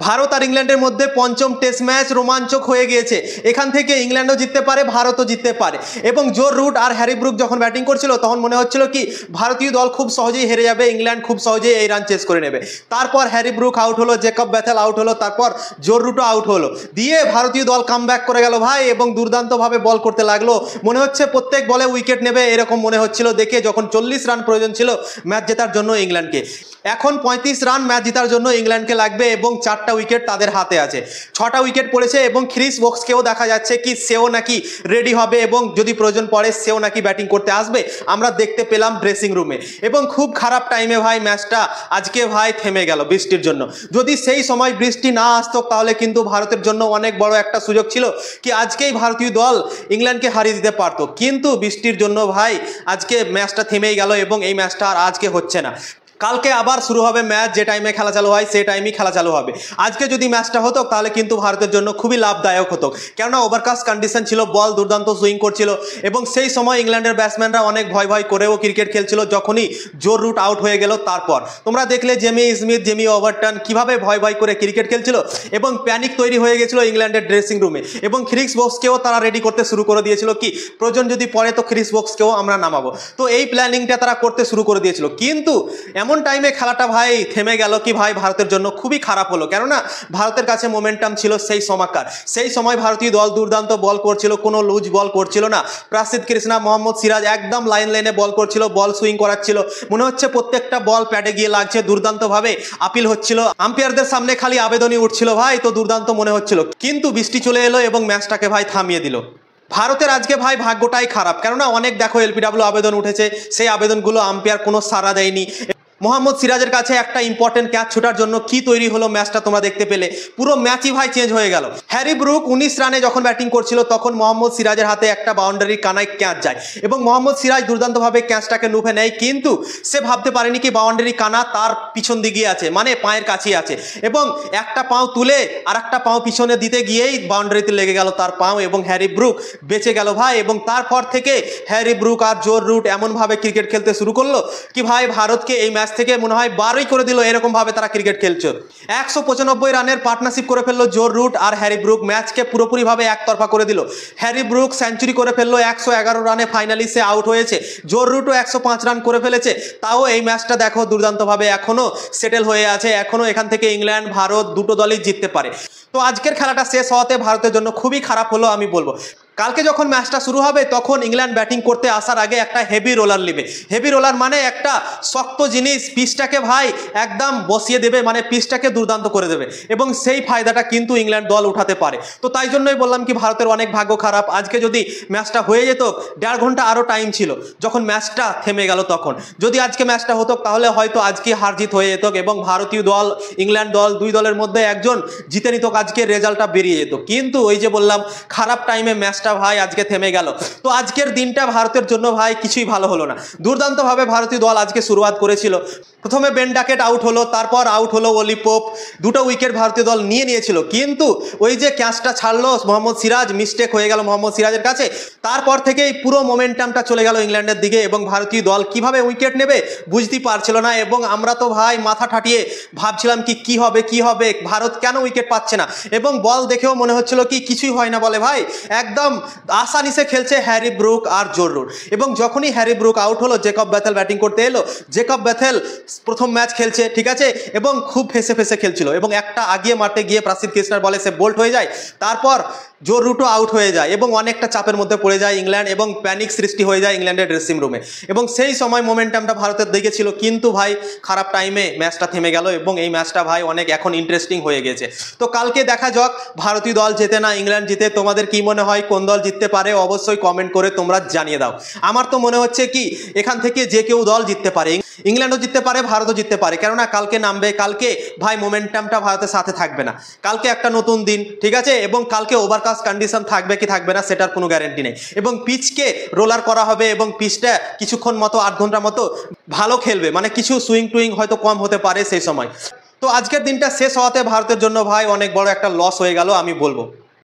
ভারত আর ইংল্যান্ডের মধ্যে পঞ্চম টেস্ট ম্যাচ রোমাঞ্চক হয়ে গিয়েছে। এখান থেকে ইংল্যান্ডও জিততে পারে, ভারতও জিততে পারে। এবং জো রুট আর হ্যারি ব্রুক যখন ব্যাটিং করছিল তখন মনে হচ্ছিল কি ভারতীয় দল খুব সহজেই হেরে যাবে, ইংল্যান্ড খুব সহজেই এই রান চেস করে নেবে। তারপর হ্যারি ব্রুক আউট হলো, জেকব বেথেল আউট হলো, তারপর জো রুটও আউট হলো, দিয়ে ভারতীয় দল কামব্যাক করে গেল ভাই, এবং দুর্দান্তভাবে বল করতে লাগলো। মনে হচ্ছে প্রত্যেক বলে উইকেট নেবে এরকম মনে হচ্ছিল দেখে, যখন 40 রান প্রয়োজন ছিল ম্যাচ জেতার জন্য ইংল্যান্ডকে। এখন 35 রান ম্যাচ জেতার জন্য ইংল্যান্ডকে লাগবে, এবং 4টা উইকেট তাদের হাতে আছে। 6টা উইকেট পড়েছে, এবং ক্রিস ওকসকেও দেখা যাচ্ছে কি সেও নাকি রেডি হবে, এবং যদি প্রয়োজন পড়ে সেও নাকি ব্যাটিং করতে আসবে, আমরা দেখতে পেলাম ড্রেসিং রুমে। এবং খুব খারাপ টাইমে ভাই ম্যাচটা আজকে ভাই থেমে গেল বৃষ্টির জন্য। যদি সেই সময় বৃষ্টি না আসতো তাহলে কিন্তু ভারতের জন্য অনেক বড় একটা সুযোগ ছিল কি আজকেই ভারতীয় দল ইংল্যান্ডকে হারিয়ে দিতে পারতো, কিন্তু বৃষ্টির জন্য ভাই আজকে ম্যাচটা থেমেই গেল, এবং এই ম্যাচটা আর আজকে হচ্ছে না। কালকে আবার শুরু হবে ম্যাচ, যে টাইমে খেলা চালু হয় সেই টাইমেই খেলা চালু হবে। আজকে যদি ম্যাচটা হতো তাহলে কিন্তু ভারতের জন্য খুবই লাভদায়ক হতো, কেননা ওভারকাস্ট কন্ডিশন ছিল, বল দুর্দান্ত সুইং করছিল, এবং সেই সময় ইংল্যান্ডের ব্যাটসম্যানরা অনেক ভয় ভয় করেও ক্রিকেট খেলছিল। যখনই জো রুট আউট হয়ে গেল তারপর তোমরা দেখলে জেমি স্মিথ, জেমি ওভারটন কীভাবে ভয় ভয় করে ক্রিকেট খেলছিল, এবং প্যানিক তৈরি হয়ে গেছিল ইংল্যান্ডের ড্রেসিং রুমে। এবং ক্রিস ওকসকেও তারা রেডি করতে শুরু করে দিয়েছিল কি প্রয়োজন যদি পড়ে তো ক্রিস ওকসকেও আমরা নামাবো, তো এই প্ল্যানিংটা তারা করতে শুরু করে দিয়েছিল। কিন্তু এমন টাইমে খেলাটা ভাই থেমে গেল কি ভাই ভারতের জন্য খুবই খারাপ হলো, কেননা ভারতের কাছে মোমেন্টাম ছিল সেই সময়কার। সেই সময় ভারতীয় দল দুর্দান্ত বল করছিল, কোনো লুজ বল করছিল না। প্রাসিদ কৃষ্ণা, মোহাম্মদ সিরাজ একদম লাইনে বল করছিল, বল সুইং করাচ্ছিল, মনে হচ্ছে প্রত্যেকটা বল প্যাডে গিয়ে লাগছে, দুর্দান্তভাবে আপিল হচ্ছিল, আম্পায়ারদের সামনে খালি আবেদনই উঠছিল ভাই, তো দুর্দান্ত মনে হচ্ছিল। কিন্তু বৃষ্টি চলে এলো এবং ম্যাচটাকে ভাই থামিয়ে দিল। ভারতের আজকে ভাই ভাগ্যটাই খারাপ, কেননা অনেক দেখো এলপিডব্লিউ আবেদন উঠেছে, সেই আবেদনগুলো আম্পায়ার কোনো সাড়া দেয়নি। মোহাম্মদ সিরাজের কাছে একটা ইম্পর্টেন্ট ক্যাচ ছোটার জন্য কি তৈরি হলো ম্যাচটা তোমরা দেখতে পেলে, পুরো ম্যাচই ভাই চেঞ্জ হয়ে গেল। হ্যারি ব্রুক 19 রানে যখন ব্যাটিং করছিল তখন মোহাম্মদ সিরাজের হাতে একটা বাউন্ডারি কানায় ক্যাচ যায়, এবং মোহাম্মদ সিরাজ দুর্দান্তভাবে ক্যাচটাকে নুফে নেয়, কিন্তু সে ভাবতে পারেনি কি বাউন্ডারি কানা তার পিছন দিকে আছে, মানে পায়ের কাছেই আছে, এবং একটা পাও তুলে আর একটা পাও পিছনে দিতে গিয়েই বাউন্ডারিতে লেগে গেল তার পাও, এবং হ্যারি ব্রুক বেঁচে গেল ভাই। এবং তারপর থেকে হ্যারি ব্রুক আর জো রুট এমনভাবে ক্রিকেট খেলতে শুরু করলো কি ভাই ভারতকে এই ম্যাচ থেকে মনে হয় বারই করে দিল, এরকম ভাবে তারা ক্রিকেট খেলছে। 195 রানের পার্টনারশিপ করে ফেললো জো রুট আর হ্যারি ব্রুক, ম্যাচকে পুরোপুরি ভাবে একতরফা করে দিল। হ্যারি ব্রুক সেঞ্চুরি করে ফেললো, 111 রানে ফাইনালি সে আউট হয়েছে। জো রুটও 105 রান করে ফেলেছে। তাও এই ম্যাচটা দেখো দুর্দান্তভাবে এখনো সেটেল হয়ে আছে, এখনো এখান থেকে ইংল্যান্ড ভারত দুটো দলই জিততে পারে। তো আজকের খেলাটা শেষ হওয়াতে ভারতের জন্য খুবই খারাপ হলো আমি বলবো। কালকে যখন ম্যাচটা শুরু হবে তখন ইংল্যান্ড ব্যাটিং করতে আসার আগে একটা হেভি রোলার নেবে। হেভি রোলার মানে একটা শক্ত জিনিস, পিচটাকে ভাই একদম বসিয়ে দেবে, মানে পিচটাকে দুর্দান্ত করে দেবে, এবং সেই ফায়দাটা কিন্তু ইংল্যান্ড দল উঠাতে পারে। তো তাই জন্যই বললাম কি ভারতের অনেক ভাগ্য খারাপ। আজকে যদি ম্যাচটা হয়ে যেত, 1.5 ঘন্টা আরও টাইম ছিল যখন ম্যাচটা থেমে গেল, তখন যদি আজকে ম্যাচটা হতো তাহলে হয়তো আজকে হার জিত হয়ে যেত, এবং ভারতীয় দল ইংল্যান্ড দল দুই দলের মধ্যে একজন জিতে নিত, আজকে রেজাল্টটা বেরিয়ে যেত। কিন্তু ওই যে বললাম খারাপ টাইমে ম্যাচটা ভাই আজকে থেমে গেল। তো আজকের দিনটা ভারতের জন্য ভাই কিছুই ভালো হলো না। দুর্দান্তভাবে ভারতীয় দল আজকে শুরুয়াত করেছিল। প্রথমে বেন ডাকেট আউট হলো, তারপর আউট হলো অলি পোপ, 2টো উইকেট ভারতীয় দল নিয়েছিল, কিন্তু ওই যে ক্যাচটা ছাড়লো মোহাম্মদ সিরাজ, মিস্টেক হয়ে গেল মোহাম্মদ সিরাজের কাছে। তারপর থেকেই পুরো মোমেন্টামটা চলে গেল ইংল্যান্ডের দিকে, এবং ভারতীয় দল কিভাবে উইকেট নেবে বুঝতেই পারছিল না। এবং আমরা তো ভাই মাথা ঠাটিয়ে ভাবছিলাম কি হবে, ভারত কেন উইকেট পাচ্ছে না, এবং বল দেখেও মনে হচ্ছিল কি কিছুই হয় না বলে ভাই, একদম আসানিসে খেলছে হ্যারি ব্রুক আর জো রুট। এবং যখনই হ্যারি ব্রুক আউট হলো, জেকব বেথেল ব্যাটিং করতে এলো। জেকব বেথেল প্রথম ম্যাচ খেলছে ঠিক আছে, এবং খুব ফেসে খেলছিল, এবং একটা আগিয়ে মারতে গিয়ে প্রাসিদ কৃষ্ণার বলে সে বোল্ট হয়ে যায়। তারপর জো রুটও আউট হয়ে যায়, এবং অনেকটা চাপের মধ্যে পড়ে যায় ইংল্যান্ড, এবং প্যানিক সৃষ্টি হয়ে যায় ইংল্যান্ডের ড্রেসিং রুমে। এবং সেই সময় মোমেন্টামটা ভারতের দিকে ছিল, কিন্তু ভাই খারাপ টাইমে ম্যাচটা থেমে গেল, এবং এই ম্যাচটা ভাই অনেক এখন ইন্টারেস্টিং হয়ে গেছে। তো কালকে দেখা যাক ভারতীয় দল জেতে না ইংল্যান্ড জিতে। তোমাদের কি মনে হয় কোন দল জিততে পারে অবশ্যই কমেন্ট করে তোমরা জানিয়ে দাও। আমার তো মনে হচ্ছে কি এখান থেকে যে কেউ দল জিততে পারে, ইংল্যান্ডও জিততে পারে, ভারতও জিততে পারে, কেননা কালকে নামবে। কালকে ভাই মোমেন্টামটা ভারতের সাথে থাকবে না, কালকে একটা নতুন দিন ঠিক আছে, এবং কালকে ওভারকাস্ট কন্ডিশন থাকবে কি থাকবে না সেটার কোনো গ্যারেন্টি নেই, এবং পিচকে রোলার করা হবে, এবং পিচটা কিছুক্ষণ মতো 8 ঘন্টার মতো ভালো খেলবে, মানে কিছু সুইং টুইং হয়তো কম হতে পারে সেই সময়। তো আজকের দিনটা শেষ হওয়াতে ভারতের জন্য ভাই অনেক বড় একটা লস হয়ে গেল আমি বলবো।